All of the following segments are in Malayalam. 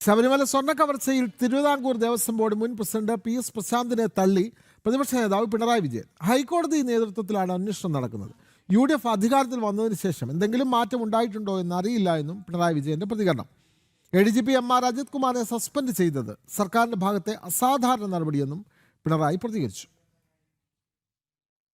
ശബരിമല സ്വർണ്ണ കവർച്ചയിൽ തിരുവിതാംകൂർ ദേവസ്വം ബോർഡ് മുൻ പ്രസിഡന്റ് PS പ്രശാന്തിനെ തള്ളി പ്രതിപക്ഷ നേതാവ് പിണറായി വിജയൻ. ഹൈക്കോടതി നേതൃത്വത്തിലാണ് അന്വേഷണം നടക്കുന്നത്. UDF അധികാരത്തിൽ വന്നതിന് ശേഷം എന്തെങ്കിലും മാറ്റം ഉണ്ടായിട്ടുണ്ടോ എന്ന് അറിയില്ല എന്നും പിണറായി വിജയന്റെ പ്രതികരണം. ADGP MR അജിത് കുമാറിനെ സസ്പെൻഡ് ചെയ്തത് സർക്കാരിന്റെ ഭാഗത്തെ അസാധാരണ നടപടിയെന്നും പിണറായി പ്രതികരിച്ചു.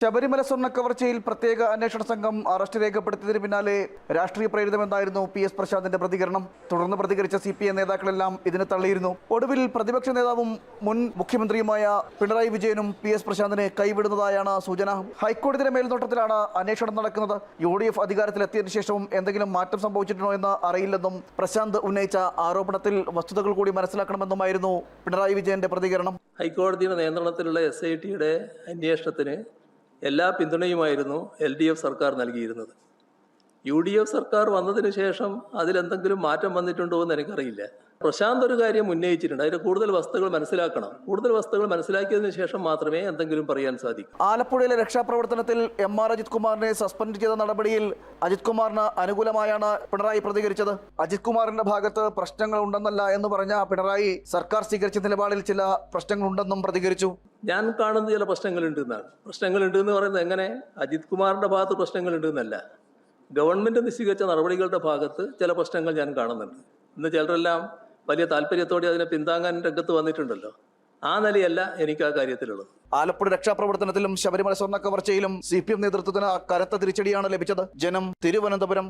ശബരിമല സ്വർണ്ണ കവർച്ചയിൽ പ്രത്യേക അന്വേഷണ സംഘം അറസ്റ്റ് രേഖപ്പെടുത്തിയതിന് പിന്നാലെ രാഷ്ട്രീയ പ്രേരിതമെന്നായിരുന്നു PS പ്രശാന്തിന്റെ പ്രതികരണം. തുടർന്ന് പ്രതികരിച്ച CPI നേതാക്കളെല്ലാം ഇതിനെ തള്ളിയിരുന്നു. ഒടുവിൽ പ്രതിപക്ഷ നേതാവും മുൻ മുഖ്യമന്ത്രിയുമായ പിണറായി വിജയനും PS പ്രശാന്തിനെ കൈവിടുന്നതായാണ് സൂചന. ഹൈക്കോടതിയുടെ മേൽനോട്ടത്തിലാണ് അന്വേഷണം നടക്കുന്നത്. UDF അധികാരത്തിലെത്തിയതിനു ശേഷവും എന്തെങ്കിലും മാറ്റം സംഭവിച്ചിട്ടുണ്ടോ എന്ന് അറിയില്ലെന്നും പ്രശാന്ത് ഉന്നയിച്ച ആരോപണത്തിൽ വസ്തുതകൾ കൂടി മനസ്സിലാക്കണമെന്നുമായിരുന്നു പിണറായി വിജയന്റെ പ്രതികരണം. ഹൈക്കോടതിയുടെ നിയന്ത്രണത്തിലുള്ള SITയുടെ അന്വേഷണത്തിന് എല്ലാ പിന്തുണയുമായിരുന്നു LDF സർക്കാർ നൽകിയിരുന്നത്. UDF സർക്കാർ വന്നതിന് ശേഷം അതിലെന്തെങ്കിലും മാറ്റം വന്നിട്ടുണ്ടോ എന്ന് എനിക്കറിയില്ല. പ്രശാന്ത് ഒരു കാര്യം ഉന്നയിച്ചിട്ടുണ്ട്. അതിന്റെ കൂടുതൽ വസ്തുതകൾ മനസ്സിലാക്കണം. കൂടുതൽ വസ്തുതകൾ മനസ്സിലാക്കിയതിനു ശേഷം മാത്രമേ എന്തെങ്കിലും പറയാൻ സാധിക്കൂ. ആലപ്പുഴയിലെ രക്ഷാപ്രവർത്തനത്തിൽ MR അജിത് കുമാറിനെ സസ്പെൻഡ് ചെയ്ത നടപടിയിൽ അജിത് കുമാറിന് അനുകൂലമായാണ് പിണറായി പ്രതികരിച്ചത്. അജിത് കുമാറിന്റെ ഭാഗത്ത് പ്രശ്നങ്ങൾ ഉണ്ടെന്നല്ല എന്ന് പറഞ്ഞ പിണറായി സർക്കാർ സ്വീകരിച്ച നിലപാടിൽ ചില പ്രശ്നങ്ങളുണ്ടെന്നും പ്രതികരിച്ചു. ഞാൻ കാണുന്ന ചില പ്രശ്നങ്ങളുണ്ട് എന്നാണ്. പ്രശ്നങ്ങളുണ്ട് എന്ന് പറയുന്നത് എങ്ങനെ? അജിത് കുമാറിന്റെ ഭാഗത്ത് പ്രശ്നങ്ങളുണ്ട് എന്നല്ല, ഗവൺമെന്റ് നിശ്ചയിച്ച നടപടികളുടെ ഭാഗത്ത് ചില പ്രശ്നങ്ങൾ ഞാൻ കാണുന്നുണ്ട്. ഇന്ന് ചിലരെല്ലാം വലിയ താല്പര്യത്തോടെ അതിനെ പിന്താങ്ങാൻ രംഗത്ത് വന്നിട്ടുണ്ടല്ലോ. ആ നിലയല്ല എനിക്ക് ആ കാര്യത്തിലുള്ളത്. ആലപ്പുഴ രക്ഷാപ്രവർത്തനത്തിലും ശബരിമല സ്വർണ്ണ കവർച്ചയിലും CPM നേതൃത്വത്തിന് കനത്ത തിരിച്ചടിയാണ് ലഭിച്ചത്. ജനം, തിരുവനന്തപുരം.